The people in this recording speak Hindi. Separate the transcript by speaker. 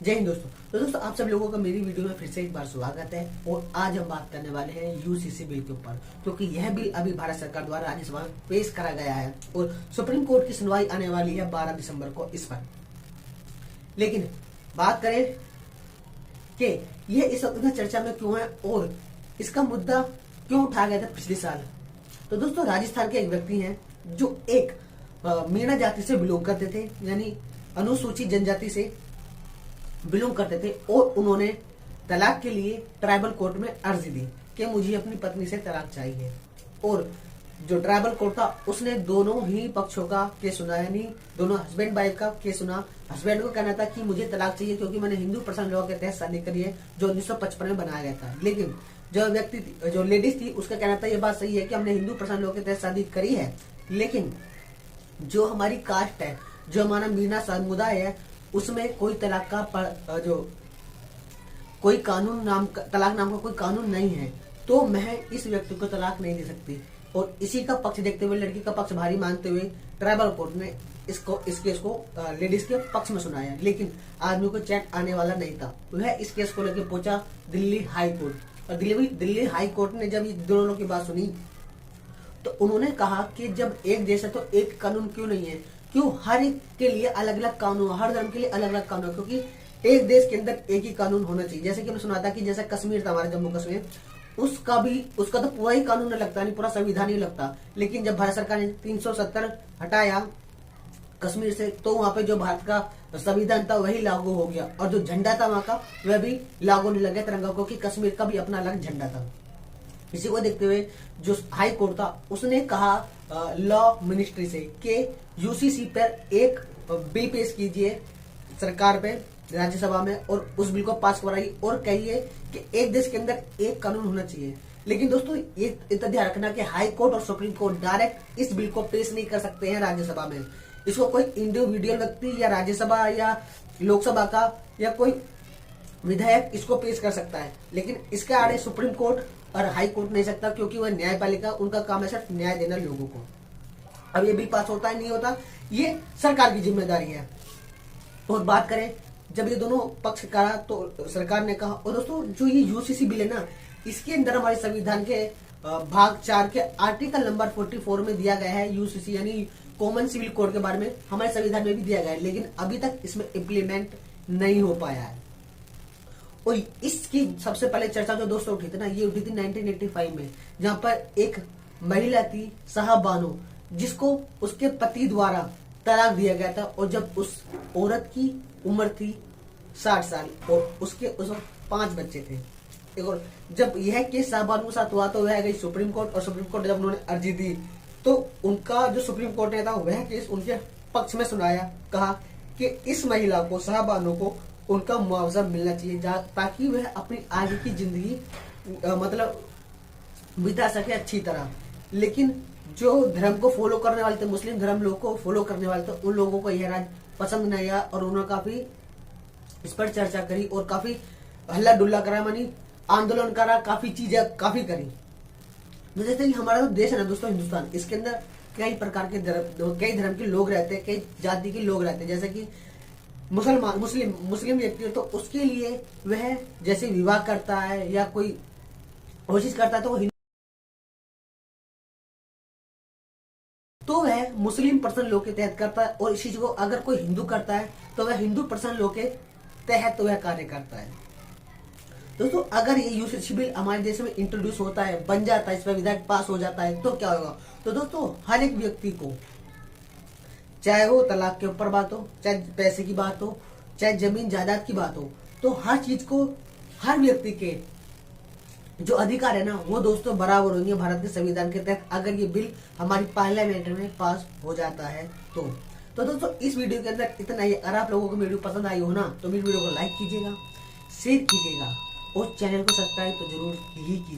Speaker 1: जय हिंद दोस्तों। तो दोस्तों आप सब लोगों का मेरी वीडियो में फिर से एक बार स्वागत है। और आज हम बात करने वाले हैं यूसीसी बिल के ऊपर, क्योंकि यह बिल अभी भारत सरकार द्वारा राज्यसभा में पेश करा गया है और सुप्रीम कोर्ट की सुनवाई आने वाली है 12 दिसंबर को इस पर। लेकिन बात करें कि यह इस वक्त चर्चा में क्यों है और इसका मुद्दा क्यों उठाया गया था पिछले साल। तो दोस्तों राजस्थान के एक व्यक्ति हैं जो एक मीणा जाति से बिलोंग करते थे, यानी अनुसूचित जनजाति से बिलोंग करते थे, और उन्होंने तलाक के लिए ट्राइबल कोर्ट में अर्जी दी कि मुझे अपनी पत्नी से तलाक चाहिए। और जो ट्राइबल कोर्ट था उसने दोनों ही पक्षों का केस सुना, यानी दोनों हस्बैंड वाइफ का केस सुना। हस्बैंड को कहना था कि मुझे तलाक चाहिए क्योंकि मैंने हिंदू पर्सनल लॉ के तहत शादी करी है जो 1955 में बनाया गया था। लेकिन जो लेडीज थी उसका कहना था ये बात सही है कि हमने हिंदू पर्सनल लॉ के तहत शादी करी है, लेकिन जो हमारी कास्ट है, जो हमारा मीणा समुदाय है, उसमें कोई तलाक का जो कोई कानून तलाक नाम का कोई कानून नहीं है, तो मैं इस व्यक्ति को तलाक नहीं दे सकती। और इसी का पक्ष देखते हुए, लड़की का पक्ष भारी मानते हुए ट्राइबल कोर्ट ने इस केस को लेडीज के पक्ष में सुनाया। लेकिन आदमी को चैट आने वाला नहीं था, वह इस केस को लेकर पहुंचा दिल्ली हाई कोर्ट। और दिल्ली हाई कोर्ट ने जब ये दोनों की बात सुनी तो उन्होंने कहा कि जब एक देश है तो एक कानून क्यों नहीं है, क्यों हर एक के लिए अलग अलग कानून, हर धर्म के लिए अलग अलग कानून, क्योंकि एक देश के अंदर एक ही कानून होना चाहिए। जैसे कि हमने सुना था कि जैसे कश्मीर था, हमारा जम्मू कश्मीर, उसका तो पूरा ही कानून नहीं लगता, नहीं पूरा संविधान ही लगता। लेकिन जब भारत सरकार ने 370 हटाया कश्मीर से, तो वहां पे जो भारत का संविधान था वही लागू हो गया, और जो झंडा था वहां का वह भी लागू नहीं लग गया तिरंगा को, कि कश्मीर का भी अपना अलग झंडा था। इसी को देखते हुए जो हाई कोर्ट था उसने कहा लॉ मिनिस्ट्री से कि यूसीसी पर एक बिल पेश कीजिए सरकार पे राज्यसभा में, और उस बिल को पास कराइए और कहिए कि एक देश के अंदर एक कानून होना चाहिए। लेकिन दोस्तों ये इतना ध्यान रखना कि हाई कोर्ट और सुप्रीम कोर्ट डायरेक्ट इस बिल को पेश नहीं कर सकते हैं राज्यसभा में। इसको कोई इंडिविजुअल व्यक्ति या राज्यसभा या लोकसभा का या कोई विधायक इसको पेश कर सकता है, लेकिन इसके आड़े सुप्रीम कोर्ट और हाई कोर्ट नहीं सकता, क्योंकि वह न्यायपालिका, उनका काम है सिर्फ न्याय देना लोगों को। अब ये बिल पास होता है नहीं होता, ये सरकार की जिम्मेदारी है। और बात करें जब ये दोनों पक्ष करा तो सरकार ने कहा, और दोस्तों जो ये यूसीसी बिल है ना, इसके अंदर हमारे संविधान के भाग 4 के आर्टिकल नंबर 44 में दिया गया है यूसीसी, यानी कॉमन सिविल कोड के बारे में हमारे संविधान में भी दिया गया है, लेकिन अभी तक इसमें इम्प्लीमेंट नहीं हो पाया है। और इसकी सबसे पहले चर्चा जो दोस्तों उठी थी ना, ये उठी थी 1985 में, जहां पर एक महिला थी साहब बानो, जिसको उसके पति द्वारा तलाक दिया गया था। और जब उस औरत की उम्र थी 60 साल और उस वक्त 5 बच्चे थे। और जब यह केस साहब बानो के साथ हुआ तो वह गई सुप्रीम कोर्ट, और सुप्रीम कोर्ट जब उन्होंने अर्जी दी तो उनका जो सुप्रीम कोर्ट ने था वह केस उनके पक्ष में सुनाया। कहा कि इस महिला को, साहब बानो को, उनका मुआवजा मिलना चाहिए ताकि वह अपनी आगे की जिंदगी मतलब बिता सके अच्छी तरह। लेकिन जो धर्म को फॉलो करने वाले थे, मुस्लिम धर्म लोग को फॉलो करने वाले थे, उन लोगों को यह राज पसंद नहीं आया और उन्होंने काफी इस पर चर्चा करी और काफी हल्ला डुल्ला करा, मानी आंदोलन करा, काफी चीजें काफी करी। जैसे कि हमारा जो देश है ना दोस्तों हिंदुस्तान, इसके अंदर कई प्रकार के कई धर्म के लोग रहते हैं, कई जाति के लोग रहते हैं। जैसे कि मुस्लिम व्यक्ति, तो उसके लिए वह जैसे विवाह करता है या कोई कोशिश करता है तो वह मुस्लिम पर्सनल लॉ के तहत करता है, और इसी को अगर कोई हिंदू करता है तो वह हिंदू पर्सनल लॉ के तहत वह कार्य करता है। दोस्तों अगर ये यूसीसी बिल हमारे देश में इंट्रोड्यूस होता है, बन जाता है, इस पर विधेयक पास हो जाता है, तो क्या होगा? तो दोस्तों हर एक व्यक्ति को, चाहे वो तलाक के ऊपर बात हो, चाहे पैसे की बात हो, चाहे जमीन जायदाद की बात हो, तो हर चीज को, हर व्यक्ति के जो अधिकार है ना, वो दोस्तों बराबर होंगे भारत के संविधान के तहत, अगर ये बिल हमारी पार्लियामेंट में पास हो जाता है तो दोस्तों इस वीडियो के अंदर इतना ही। अगर आप लोगों को वीडियो पसंद आई हो ना, तो मेरी वीडियो को लाइक कीजिएगा, शेयर कीजिएगा और चैनल को सब्सक्राइब तो जरूर ही कीजिएगा।